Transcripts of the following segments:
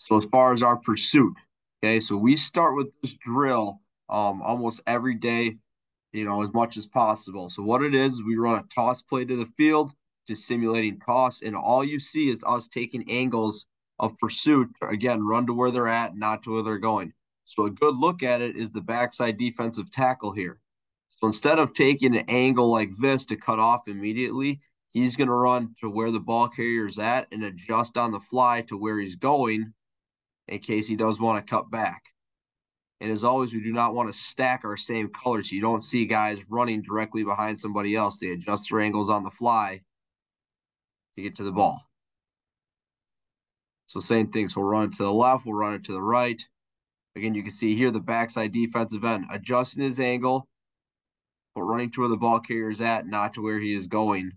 So as far as our pursuit, okay, so we start with this drill almost every day, as much as possible. So what it is, we run a toss play to the field, just simulating toss, and all you see is us taking angles of pursuit. Again, run to where they're at, not to where they're going. So a good look at it is the backside defensive tackle here. So instead of taking an angle like this to cut off immediately, he's going to run to where the ball carrier is at and adjust on the fly to where he's going in case he does want to cut back. And as always, we do not want to stack our same colors. So you don't see guys running directly behind somebody else. They adjust their angles on the fly to get to the ball. So same thing. So we'll run it to the left, we'll run it to the right. Again, you can see here the backside defensive end adjusting his angle, but running to where the ball carrier is at, not to where he is going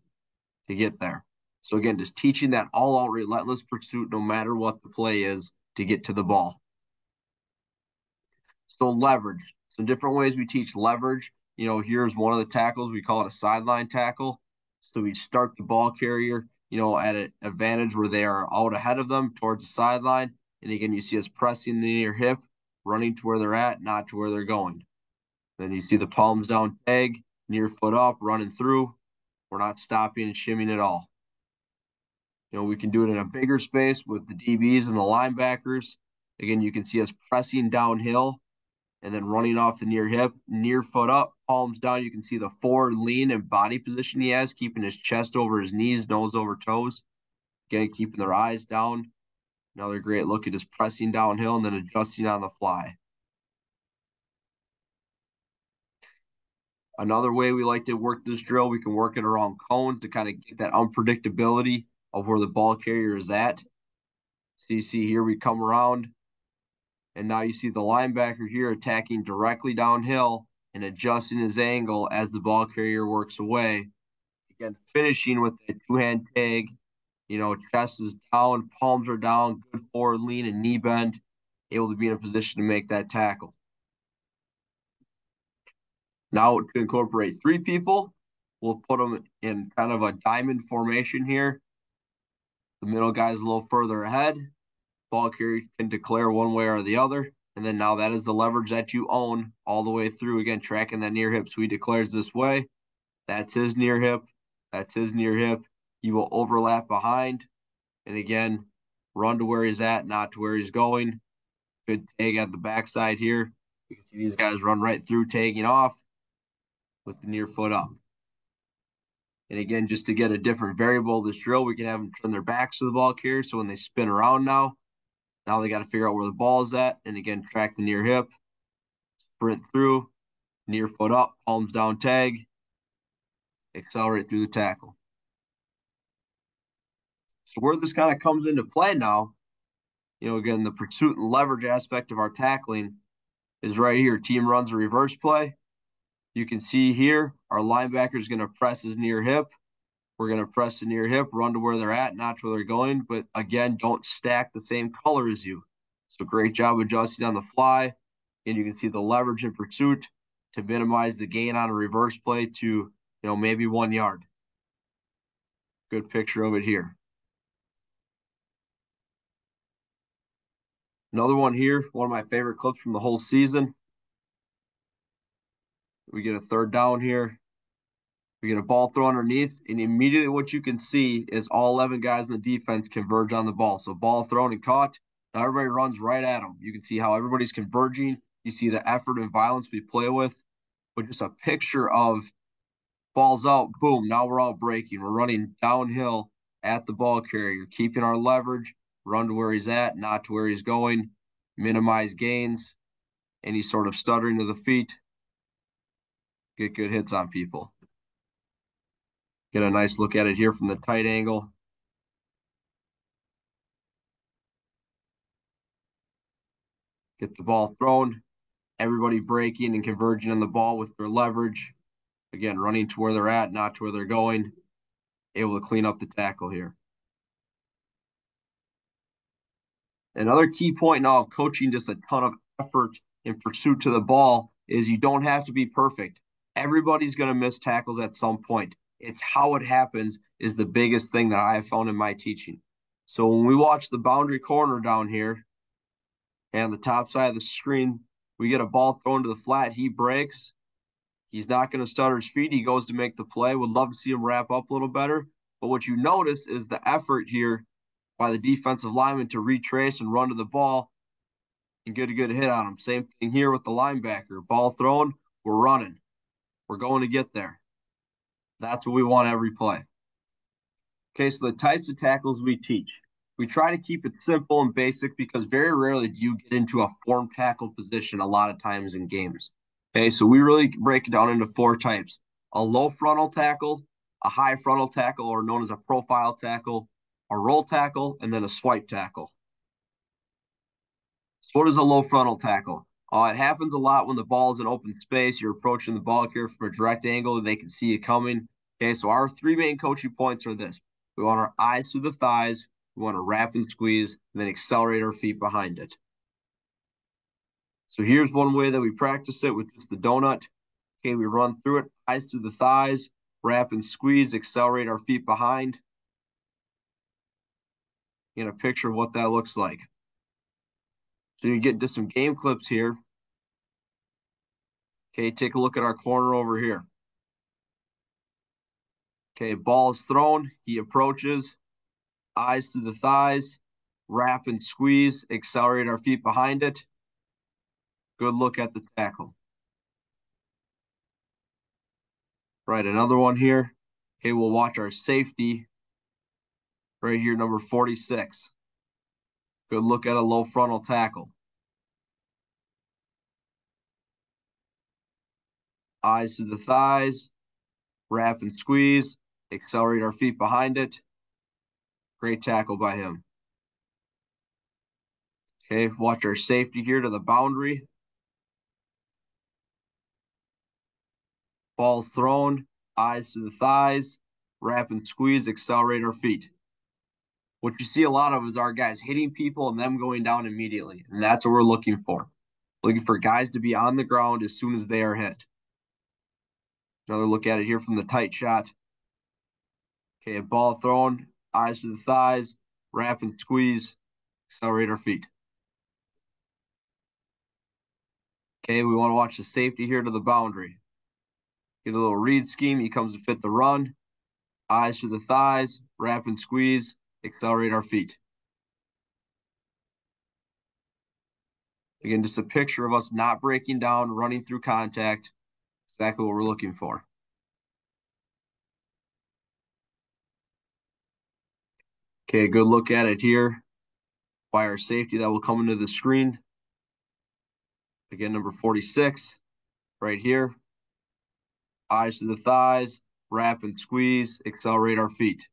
to get there. So again, just teaching that all-out relentless pursuit no matter what the play is to get to the ball. So leverage. Some different ways we teach leverage. Here's one of the tackles. We call it a sideline tackle. So we start the ball carrier, at an advantage where they are out ahead of them towards the sideline. And again, you see us pressing the near hip, running to where they're at, not to where they're going. Then you see the palms down tag, near foot up, running through. We're not stopping and shimmying at all. We can do it in a bigger space with the DBs and the linebackers. Again, you can see us pressing downhill and then running off the near hip, near foot up, palms down. You can see the forward lean and body position he has, keeping his chest over his knees, nose over toes. Again, keeping their eyes down. Another great look at just pressing downhill and then adjusting on the fly. Another way we like to work this drill, we can work it around cones to kind of get that unpredictability of where the ball carrier is at. So you see here we come around, and now you see the linebacker here attacking directly downhill and adjusting his angle as the ball carrier works away. Again, finishing with a two-hand tag, chest is down, palms are down, good forward lean and knee bend, able to be in a position to make that tackle. Now to incorporate three people, we'll put them in kind of a diamond formation here. The middle guy's a little further ahead. Ball carrier can declare one way or the other. And then now that is the leverage that you own all the way through. Again, tracking that near hip. So he declares this way. That's his near hip. That's his near hip. You will overlap behind. And again, run to where he's at, not to where he's going. Good tag at the backside here. You can see these guys run right through, tagging off with the near foot up. And again, just to get a different variable of this drill, we can have them turn their backs to the ball carrier. So when they spin around now they got to figure out where the ball is at. And again, track the near hip, sprint through, near foot up, palms down tag, accelerate through the tackle. So where this kind of comes into play now, again, the pursuit and leverage aspect of our tackling is right here. Team runs a reverse play. You can see here, our linebacker is going to press his near hip. We're going to press the near hip, run to where they're at, not to where they're going. But again, don't stack the same color as you. So great job adjusting on the fly. And you can see the leverage in pursuit to minimize the gain on a reverse play to, maybe 1 yard. Good picture of it here. Another one here, one of my favorite clips from the whole season. We get a third down here. We get a ball throw underneath, and immediately what you can see is all 11 guys in the defense converge on the ball. So ball thrown and caught. Now everybody runs right at them. You can see how everybody's converging. You see the effort and violence we play with. But just a picture of balls out, boom, now we're all breaking. We're running downhill at the ball carrier, keeping our leverage, run to where he's at, not to where he's going, minimize gains, any sort of stuttering to the feet, get good hits on people. Get a nice look at it here from the tight angle. Get the ball thrown, everybody breaking and converging on the ball with their leverage. Again, running to where they're at, not to where they're going. Able to clean up the tackle here. Another key point now of coaching just a ton of effort in pursuit to the ball is you don't have to be perfect. Everybody's going to miss tackles at some point. It's how it happens is the biggest thing that I have found in my teaching. So when we watch the boundary corner down here, And on the top side of the screen, we get a ball thrown to the flat. He breaks. He's not going to stutter his feet. He goes to make the play. Would love to see him wrap up a little better. But what you notice is the effort here by the defensive lineman to retrace and run to the ball and get a good hit on him. Same thing here with the linebacker. Ball thrown, we're running. We're going to get there. That's what we want every play. Okay, so the types of tackles we teach. We try to keep it simple and basic because very rarely do you get into a form tackle position a lot of times in games. Okay, so we really break it down into 4 types. A low frontal tackle, a high frontal tackle, or known as a profile tackle, a roll tackle, and then a swipe tackle. So what is a low frontal tackle? It happens a lot when the ball is in open space. You're approaching the ball carrier from a direct angle and they can see you coming. Okay, so our 3 main coaching points are this. We want our eyes through the thighs. We want to wrap and squeeze, and then accelerate our feet behind it. So here's one way that we practice it with just the donut. Okay, we run through it, eyes through the thighs, wrap and squeeze, accelerate our feet behind. Get a picture of what that looks like. So you get into some game clips here. Okay, take a look at our corner over here. Okay, ball is thrown. He approaches, eyes through the thighs, wrap and squeeze, accelerate our feet behind it. Good look at the tackle. Right, another one here. Okay, we'll watch our safety right here, number 46. Good look at a low frontal tackle. Eyes to the thighs, wrap and squeeze, accelerate our feet behind it. Great tackle by him. Okay, watch our safety here to the boundary. Ball's thrown, eyes to the thighs, wrap and squeeze, accelerate our feet. What you see a lot of is our guys hitting people and them going down immediately. And that's what we're looking for. Looking for guys to be on the ground as soon as they are hit. Another look at it here from the tight shot. Okay, a ball thrown, eyes to the thighs, wrap and squeeze, accelerate our feet. Okay, we want to watch the safety here to the boundary. Get a little read scheme. He comes to fit the run. Eyes to the thighs, wrap and squeeze, accelerate our feet. Again, just a picture of us not breaking down, running through contact. Exactly what we're looking for. Okay, good look at it here by our safety that will come into the screen. Again, number 46, right here. Eyes to the thighs, wrap and squeeze, accelerate our feet.